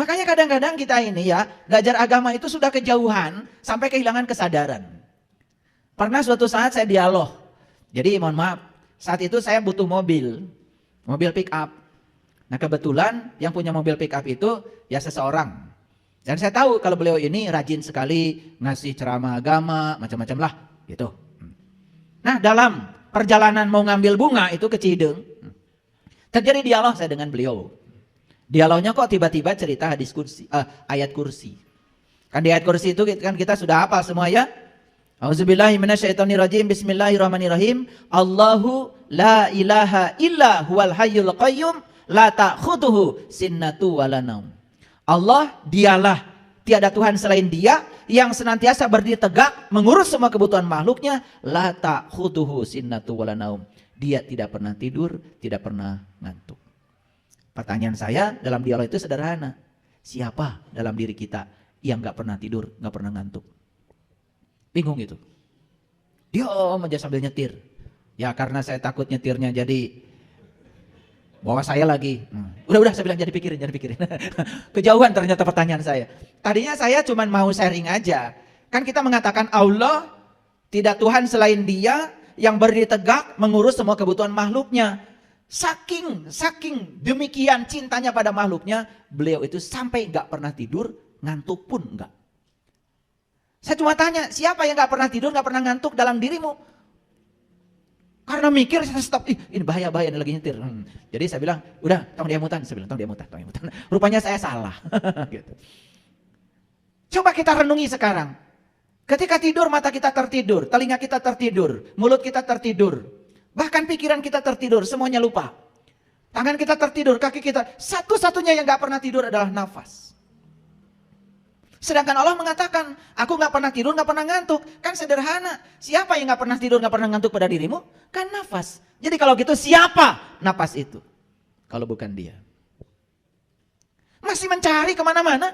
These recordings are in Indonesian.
Makanya kadang-kadang kita ini ya, belajar agama itu sudah kejauhan sampai kehilangan kesadaran. Pernah suatu saat saya dialog. Jadi mohon maaf, saat itu saya butuh mobil pick up. Nah kebetulan yang punya mobil pick up itu ya seseorang. Dan saya tahu kalau beliau ini rajin sekali ngasih ceramah agama, macam-macam lah gitu. Nah dalam perjalanan mau ngambil bunga itu ke Cideng, terjadi dialog saya dengan beliau. Dialognya kok tiba-tiba cerita hadis kursi, ayat kursi. Kan di ayat kursi itu kan kita sudah hafal semua ya. Auzubillahi minasyaitonirrajim. Bismillahirrahmanirrahim. Allahu la ilaha illa huwal hayyul qayyum la ta'khudhuhu sinnatu wala naum. Allah dialah, tiada Tuhan selain Dia yang senantiasa berdiri tegak mengurus semua kebutuhan makhluknya. La ta'khudhuhu sinnatu wala naum. Dia tidak pernah tidur, tidak pernah ngantuk. Pertanyaan saya dalam dialog itu sederhana. Siapa dalam diri kita yang gak pernah tidur, gak pernah ngantuk? Bingung gitu. Diam aja sambil nyetir. Ya karena saya takut nyetirnya jadi bawa saya lagi. Udah saya bilang jangan dipikirin. Kejauhan ternyata pertanyaan saya. Tadinya saya cuma mau sharing aja. Kan kita mengatakan Allah tidak Tuhan selain Dia yang berdiri tegak mengurus semua kebutuhan makhluknya. Saking demikian cintanya pada makhluknya, beliau itu sampai gak pernah tidur, ngantuk pun enggak. Saya cuma tanya, siapa yang gak pernah tidur, gak pernah ngantuk dalam dirimu? Karena mikir, saya stop, ini bahaya ini lagi nyetir. Jadi saya bilang, udah tong dia mutan. Saya bilang, tong dia mutan. Rupanya saya salah. Gitu. Coba kita renungi sekarang. Ketika tidur, mata kita tertidur, telinga kita tertidur, mulut kita tertidur. Bahkan pikiran kita tertidur, semuanya lupa. Tangan kita tertidur, kaki kita. Satu-satunya yang gak pernah tidur adalah nafas. Sedangkan Allah mengatakan, aku gak pernah tidur, gak pernah ngantuk. Kan sederhana. Siapa yang gak pernah tidur, gak pernah ngantuk pada dirimu? Kan nafas. Jadi kalau gitu siapa nafas itu? Kalau bukan Dia. Masih mencari kemana-mana.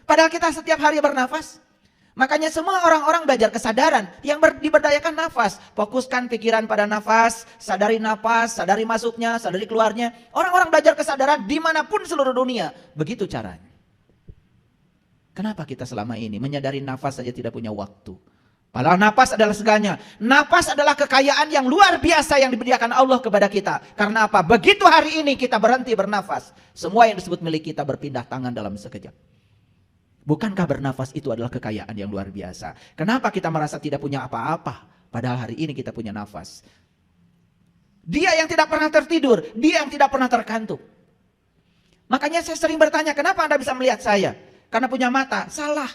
Padahal kita setiap hari bernafas. Makanya semua orang-orang belajar kesadaran yang diberdayakan nafas. Fokuskan pikiran pada nafas, sadari masuknya, sadari keluarnya. Orang-orang belajar kesadaran dimanapun seluruh dunia. Begitu caranya. Kenapa kita selama ini menyadari nafas saja tidak punya waktu? Padahal nafas adalah segalanya. Nafas adalah kekayaan yang luar biasa yang diberikan Allah kepada kita. Karena apa? Begitu hari ini kita berhenti bernafas, semua yang disebut milik kita berpindah tangan dalam sekejap. Bukankah bernafas itu adalah kekayaan yang luar biasa? Kenapa kita merasa tidak punya apa-apa? Padahal hari ini kita punya nafas. Dia yang tidak pernah tertidur, Dia yang tidak pernah terkantuk. Makanya saya sering bertanya, kenapa Anda bisa melihat saya? Karena punya mata. Salah.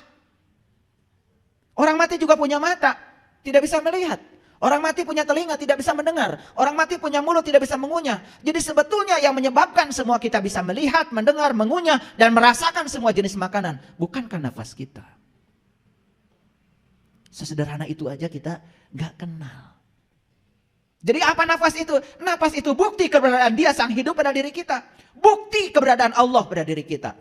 Orang mati juga punya mata, tidak bisa melihat. Orang mati punya telinga, tidak bisa mendengar. Orang mati punya mulut, tidak bisa mengunyah. Jadi sebetulnya yang menyebabkan semua kita bisa melihat, mendengar, mengunyah, dan merasakan semua jenis makanan, bukankah nafas kita? Sesederhana itu aja kita gak kenal. Jadi apa nafas itu? Nafas itu bukti keberadaan Dia sang hidup pada diri kita. Bukti keberadaan Allah pada diri kita.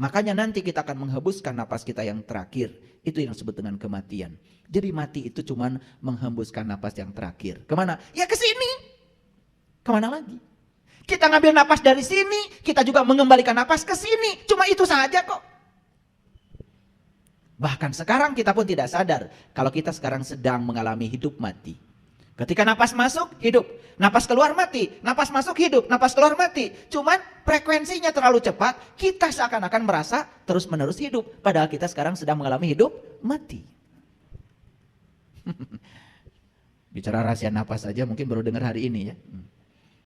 Makanya nanti kita akan menghembuskan nafas kita yang terakhir. Itu yang disebut dengan kematian. Jadi mati itu cuma menghembuskan nafas yang terakhir. Kemana? Ya ke sini. Kemana lagi? Kita ngambil nafas dari sini, kita juga mengembalikan nafas ke sini. Cuma itu saja kok. Bahkan sekarang kita pun tidak sadar kalau kita sekarang sedang mengalami hidup mati. Ketika nafas masuk, hidup. Nafas keluar mati. Nafas masuk, hidup. Nafas keluar mati. Cuman frekuensinya terlalu cepat, kita seakan-akan merasa terus-menerus hidup. Padahal kita sekarang sedang mengalami hidup mati. Bicara rahasia nafas saja mungkin baru dengar hari ini ya.